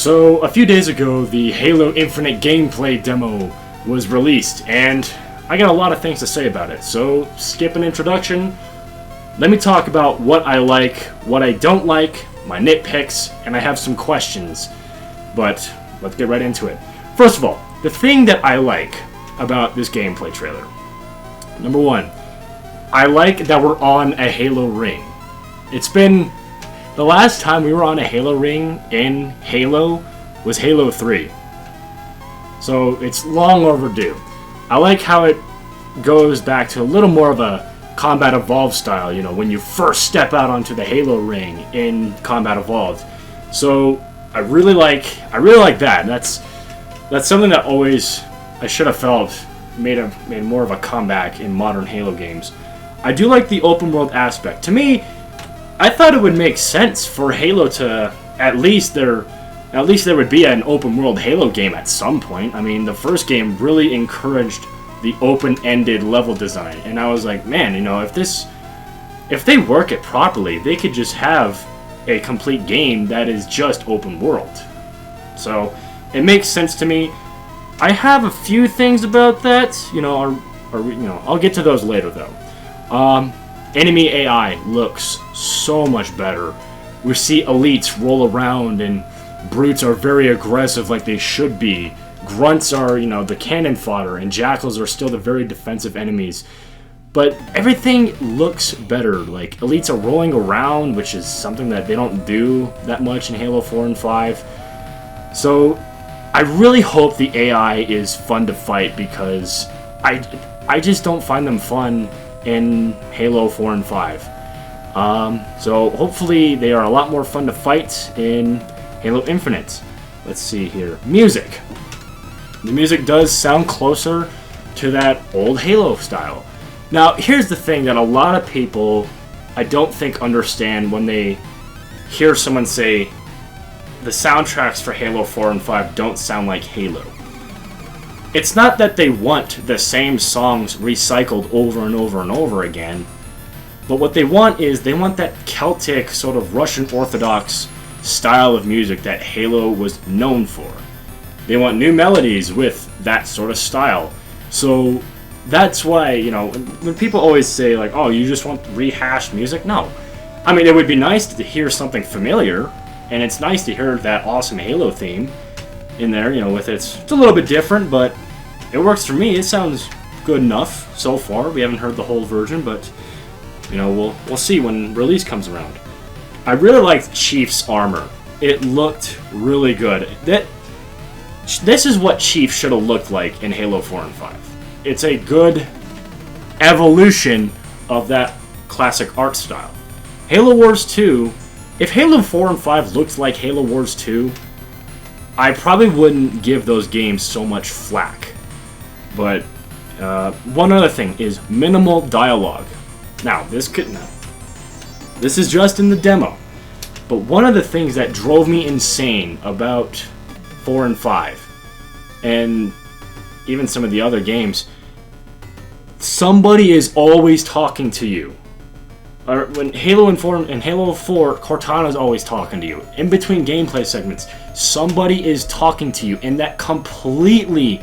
So, a few days ago, the Halo Infinite gameplay demo was released, and I got a lot of things to say about it. So, skip an introduction. Let me talk about what I like, what I don't like, my nitpicks, and I have some questions. But let's get right into it. First of all, the thing that I like about this gameplay trailer. Number one, I like that we're on a Halo ring. It's been... The last time we were on a Halo ring in Halo was Halo 3. So it's long overdue. I like how it goes back to a little more of a Combat Evolved style, you know, when you first step out onto the Halo ring in Combat Evolved. So I really like that. That's something that always I should have felt made more of a comeback in modern Halo games. I do like the open world aspect. To me, I thought it would make sense for Halo to at least there would be an open world Halo game at some point. I mean, the first game really encouraged the open-ended level design, and I was like, man, you know, if they work it properly, they could just have a complete game that is just open world. So it makes sense to me. I have a few things about that, you know, I'll get to those later though. Enemy AI looks so much better. We see elites roll around, and brutes are very aggressive like they should be. Grunts are, you know, the cannon fodder, and jackals are still the very defensive enemies. But everything looks better. Like, elites are rolling around, which is something that they don't do that much in Halo 4 and 5. So, I really hope the AI is fun to fight, because I just don't find them fun in Halo 4 and 5. So hopefully they are a lot more fun to fight in Halo Infinite. Let's see here. Music. The music does sound closer to that old Halo style. Now, here's the thing that a lot of people, I don't think, understand when they hear someone say the soundtracks for Halo 4 and 5 don't sound like Halo. It's not that they want the same songs recycled over and over and over again, but what they want is they want that Celtic sort of Russian Orthodox style of music that Halo was known for. They want new melodies with that sort of style. So that's why, you know, when people always say like, oh, you just want rehashed music? No. I mean, it would be nice to hear something familiar, and it's nice to hear that awesome Halo theme in there, you know, with it's a little bit different, but it works for me. It sounds good enough so far. We haven't heard the whole version, but you know, we'll see when release comes around. I really liked Chief's armor. It looked really good. This is what Chief should have looked like in Halo 4 and 5. It's a good evolution of that classic art style. Halo Wars 2, if Halo 4 and 5 looked like Halo Wars 2, I probably wouldn't give those games so much flack. But one other thing is minimal dialogue. Now, this is just in the demo, but one of the things that drove me insane about 4 and 5, and even some of the other games, somebody is always talking to you. Or when Halo and Halo 4, Cortana's always talking to you. In between gameplay segments, somebody is talking to you, and that completely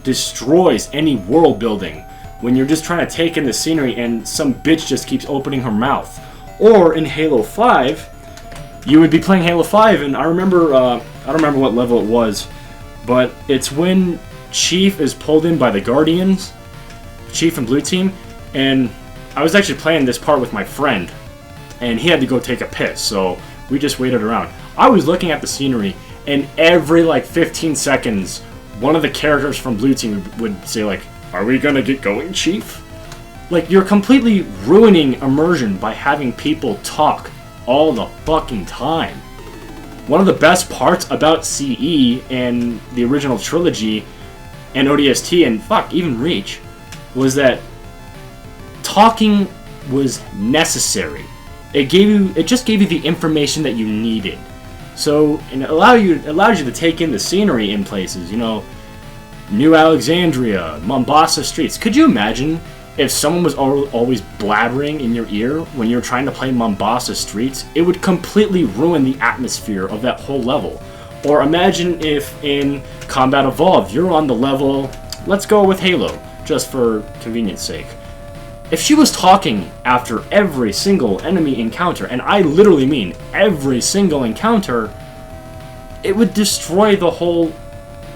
destroys any world building when you're just trying to take in the scenery and some bitch just keeps opening her mouth. Or in Halo 5, you would be playing Halo 5, and I remember, I don't remember what level it was, but it's when Chief is pulled in by the Guardians, Chief and Blue Team, and I was actually playing this part with my friend, and he had to go take a piss, so we just waited around. I was looking at the scenery, and every like 15 seconds, one of the characters from Blue Team would say like, "Are we gonna get going, Chief?" Like, you're completely ruining immersion by having people talk all the fucking time. One of the best parts about CE and the original trilogy and ODST and even Reach was that talking was necessary. It just gave you the information that you needed. So it allows you to take in the scenery in places, you know, New Alexandria, Mombasa streets. Could you imagine if someone was always blabbering in your ear when you're trying to play Mombasa streets? It would completely ruin the atmosphere of that whole level. Or imagine if in Combat Evolved you're on the level, let's go with Halo, just for convenience sake. If she was talking after every single enemy encounter, and I literally mean every single encounter, it would destroy the whole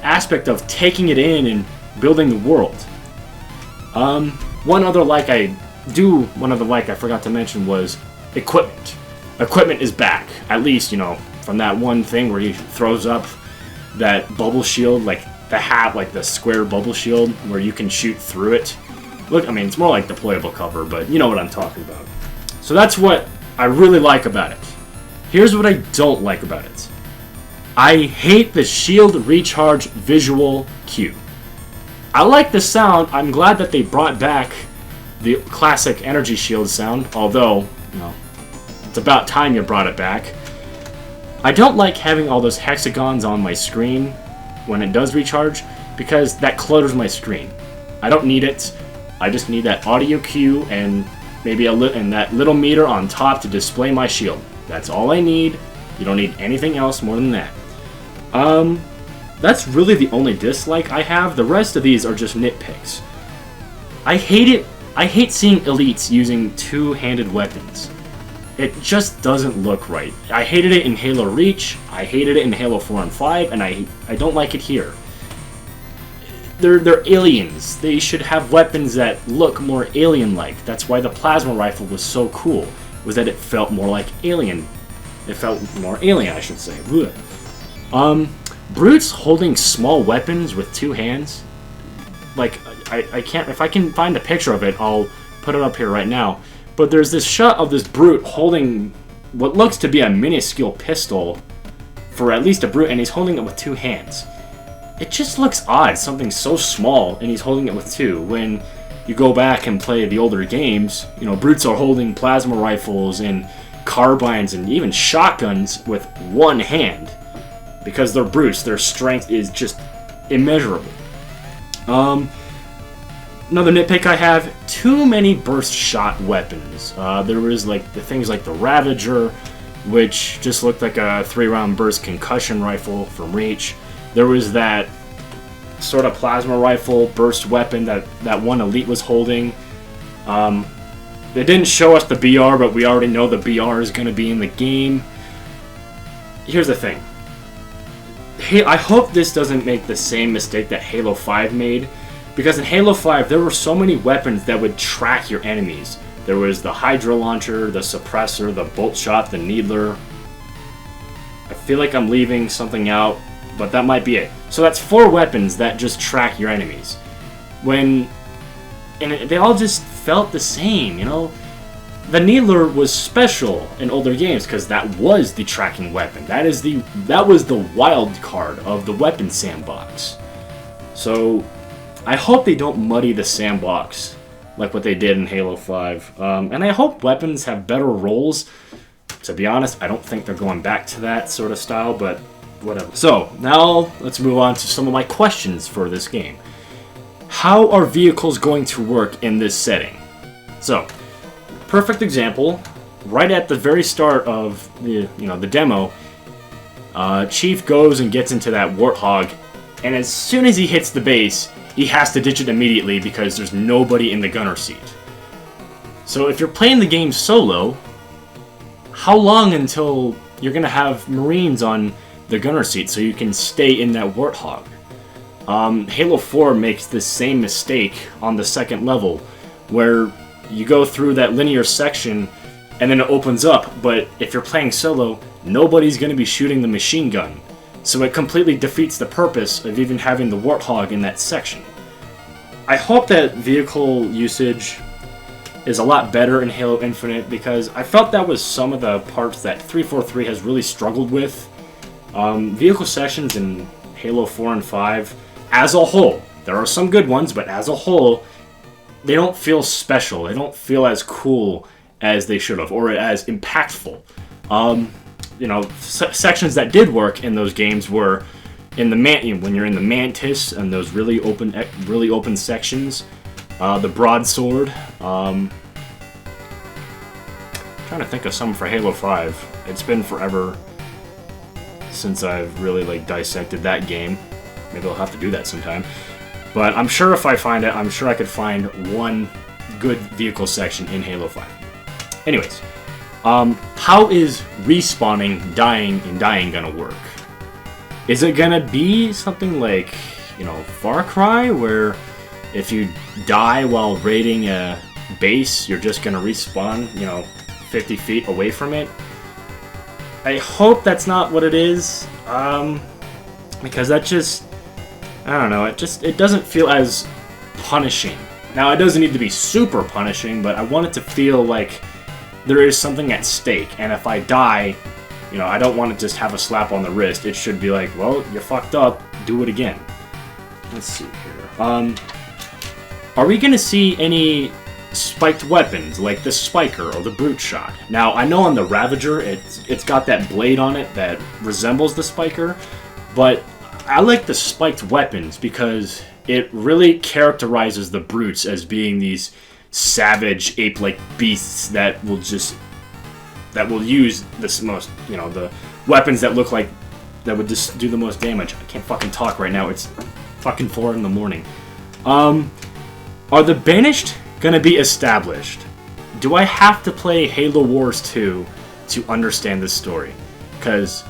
aspect of taking it in and building the world. One other like I forgot to mention was equipment. Equipment is back, at least, you know, from that one thing where he throws up that bubble shield, like the hat, like the square bubble shield, where you can shoot through it. Look, I mean, it's more like deployable cover, but you know what I'm talking about. So that's what I really like about it. Here's what I don't like about it. I hate the shield recharge visual cue. I like the sound. I'm glad that they brought back the classic energy shield sound, although, you know, it's about time you brought it back. I don't like having all those hexagons on my screen when it does recharge, because that clutters my screen. I don't need it. I just need that audio cue and maybe and that little meter on top to display my shield. That's all I need. You don't need anything else more than that. That's really the only dislike I have. The rest of these are just nitpicks. I hate it. I hate seeing elites using two-handed weapons. It just doesn't look right. I hated it in Halo Reach, I hated it in Halo 4 and 5, and I don't like it here. They're aliens. They should have weapons that look more alien-like. That's why the plasma rifle was so cool, was that it felt more like alien. It felt more alien, I should say. Blech. Brutes holding small weapons with two hands. Like, I can't, if I can find a picture of it, I'll put it up here right now. But there's this shot of this brute holding what looks to be a minuscule pistol for at least a brute, and he's holding it with two hands. It just looks odd, something so small, and he's holding it with two. When you go back and play the older games, you know, brutes are holding plasma rifles and carbines and even shotguns with one hand. Because they're brutes, their strength is just immeasurable. Another nitpick I have, too many burst shot weapons. There was like the things like the Ravager, which just looked like a 3-round burst concussion rifle from Reach. There was that sort of plasma rifle burst weapon that one elite was holding. They didn't show us the BR, but we already know the BR is going to be in the game. Here's the thing. I hope this doesn't make the same mistake that Halo 5 made. Because in Halo 5, there were so many weapons that would track your enemies. There was the Hydra Launcher, the Suppressor, the Bolt Shot, the Needler. I feel like I'm leaving something out, but that might be it. So that's 4 weapons that just track your enemies. And they all just felt the same, you know? The Needler was special in older games because that was the tracking weapon. That was the wild card of the weapon sandbox. So I hope they don't muddy the sandbox like what they did in Halo 5. And I hope weapons have better roles. To be honest, I don't think they're going back to that sort of style, but whatever. So, now let's move on to some of my questions for this game. How are vehicles going to work in this setting? So, perfect example, right at the very start of the demo, Chief goes and gets into that Warthog, and as soon as he hits the base, he has to ditch it immediately because there's nobody in the gunner seat. So if you're playing the game solo, how long until you're going to have Marines on the gunner seat so you can stay in that Warthog? Halo 4 makes the same mistake on the second level, where you go through that linear section and then it opens up, but if you're playing solo, nobody's going to be shooting the machine gun. So it completely defeats the purpose of even having the Warthog in that section. I hope that vehicle usage is a lot better in Halo Infinite, because I felt that was some of the parts that 343 has really struggled with. Vehicle sections in Halo 4 and 5, as a whole, there are some good ones, but as a whole, they don't feel special. They don't feel as cool as they should have, or as impactful. Sections that did work in those games were in the when you're in the Mantis and those really open sections, the Broadsword. Trying to think of some for Halo 5. It's been forever since I've really like dissected that game. Maybe I'll have to do that sometime. But I'm sure if I find it, I'm sure I could find one good vehicle section in Halo 5. Anyways, how is respawning, dying, and dying gonna work? Is it gonna be something like, you know, Far Cry, where if you die while raiding a base, you're just gonna respawn, you know, 50 feet away from it? I hope that's not what it is, because that just, I don't know, it doesn't feel as punishing. Now, it doesn't need to be super punishing, but I want it to feel like there is something at stake, and if I die, you know, I don't want to just have a slap on the wrist. It should be like, well, you fucked up, do it again. Let's see here. Are we gonna see any spiked weapons, like the Spiker or the Brute Shot? Now, I know on the Ravager, it's got that blade on it that resembles the Spiker, but I like the spiked weapons because it really characterizes the Brutes as being these savage, ape-like beasts that will use this most, you know, the weapons that look like, that would just do the most damage. I can't fucking talk right now, it's fucking 4 in the morning. Are the Banished gonna be established? Do I have to play Halo Wars 2 to understand this story? Because,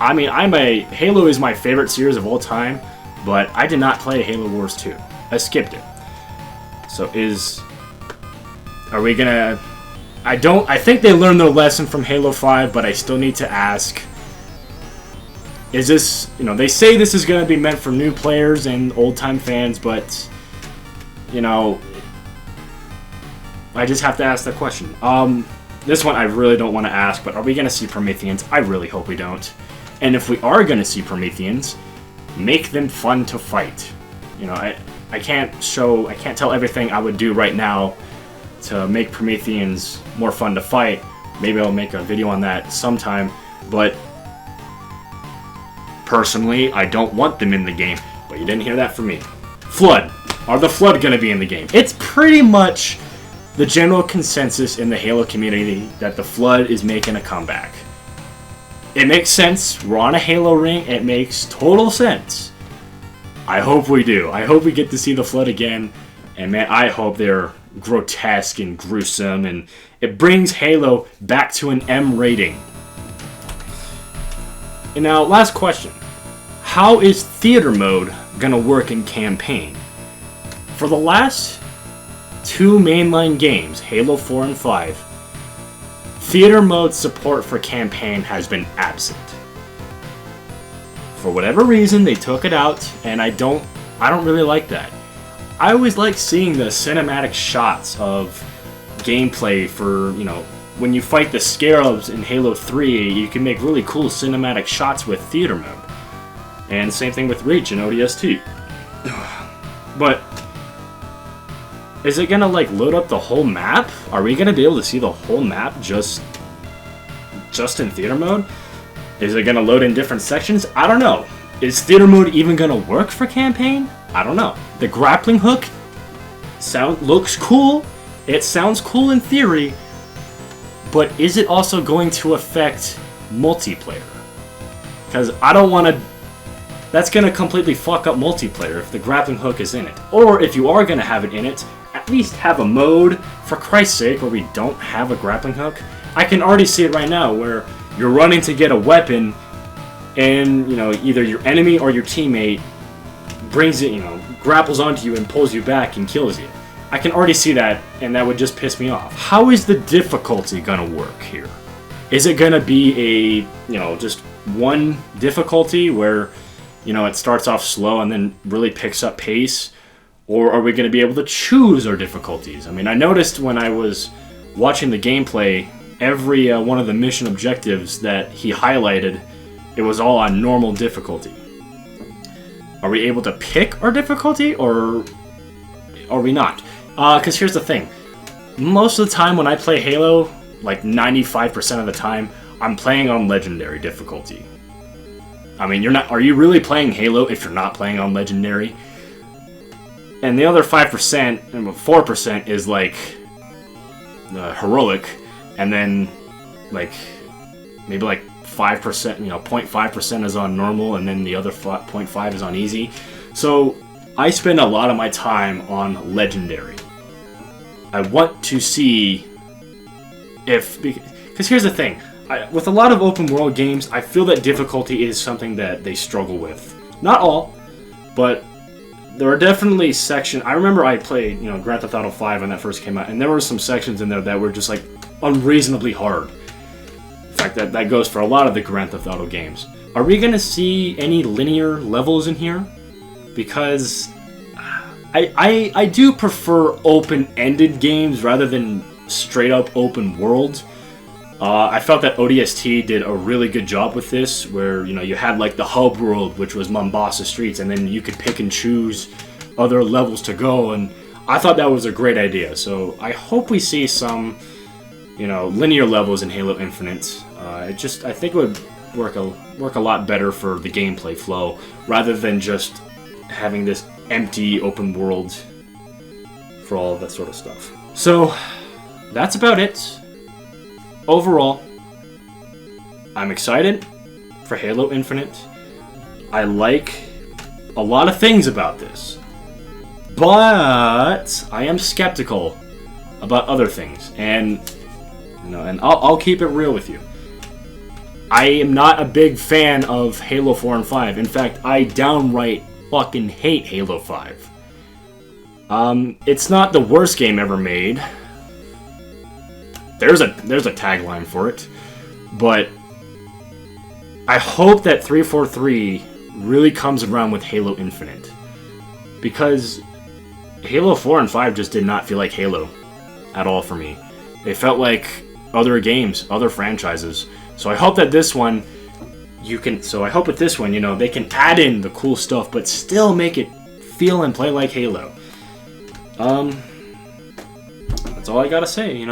I mean, Halo is my favorite series of all time, but I did not play Halo Wars 2. I skipped it. So are we gonna... I think they learned their lesson from Halo 5, but I still need to ask, is this, you know, they say this is gonna be meant for new players and old-time fans, but, you know, I just have to ask that question. This one I really don't want to ask, but are we gonna see Prometheans? I really hope we don't. And if we are gonna see Prometheans, make them fun to fight. You know, I can't tell everything I would do right now to make Prometheans more fun to fight. Maybe I'll make a video on that sometime, but personally, I don't want them in the game. But you didn't hear that from me. Flood. Are the Flood gonna be in the game? It's pretty much the general consensus in the Halo community that the Flood is making a comeback. It makes sense. We're on a Halo ring. It makes total sense. I hope we do. I hope we get to see the Flood again. And man, I hope they're grotesque and gruesome, and it brings Halo back to an M rating. And now, last question. How is theater mode gonna work in campaign? For the last 2 mainline games, Halo 4 and 5, theater mode support for campaign has been absent. For whatever reason, they took it out, and I don't really like that. I always like seeing the cinematic shots of gameplay for, you know, when you fight the Scarabs in Halo 3, you can make really cool cinematic shots with theater mode. And same thing with Reach and ODST. But is it gonna like load up the whole map? Are we gonna be able to see the whole map just in theater mode? Is it gonna load in different sections? I don't know. Is theater mode even gonna work for campaign? I don't know. The grappling hook looks cool. It sounds cool in theory, but is it also going to affect multiplayer? Because I don't want to... That's going to completely fuck up multiplayer if the grappling hook is in it. Or if you are going to have it in it, at least have a mode, for Christ's sake, where we don't have a grappling hook. I can already see it right now, where you're running to get a weapon, and, you know, either your enemy or your teammate brings it, you know, grapples onto you and pulls you back and kills you. I can already see that, and that would just piss me off. How is the difficulty gonna work here? Is it gonna be a, you know, just one difficulty where, you know, it starts off slow and then really picks up pace? Or are we gonna be able to choose our difficulties? I mean, I noticed when I was watching the gameplay, every one of the mission objectives that he highlighted, it was all on normal difficulty. Are we able to pick our difficulty, or are we not? Because here's the thing. Most of the time when I play Halo, like 95% of the time, I'm playing on Legendary difficulty. I mean, are you really playing Halo if you're not playing on Legendary? And the other 5%, and 4% is like Heroic, and then like maybe like 5%, 0.5% is on normal, and then the other 0.5 is on easy. So I spend a lot of my time on legendary. I want to see because here's the thing. With a lot of open world games, I feel that difficulty is something that they struggle with. Not all, but there are definitely sections. I remember I played, Grand Theft Auto 5 when that first came out, and there were some sections in there that were just like unreasonably hard. In fact, that goes for a lot of the Grand Theft Auto games. Are we gonna see any linear levels in here? Because I do prefer open-ended games rather than straight-up open world. I felt that ODST did a really good job with this, where you had like the hub world, which was Mombasa streets, and then you could pick and choose other levels to go, and I thought that was a great idea. So I hope we see some, linear levels in Halo Infinite. I think it would work a lot better for the gameplay flow, rather than just having this empty open world for all of that sort of stuff. So that's about it. Overall, I'm excited for Halo Infinite. I like a lot of things about this, but I am skeptical about other things, and I'll keep it real with you. I am not a big fan of Halo 4 and 5. In fact, I downright fucking hate Halo 5. It's not the worst game ever made. There's a tagline for it, but I hope that 343 really comes around with Halo Infinite, because Halo 4 and 5 just did not feel like Halo at all for me. They felt like other games, other franchises. So I hope that this one I hope with this one, they can add in the cool stuff, but still make it feel and play like Halo. That's all I gotta say,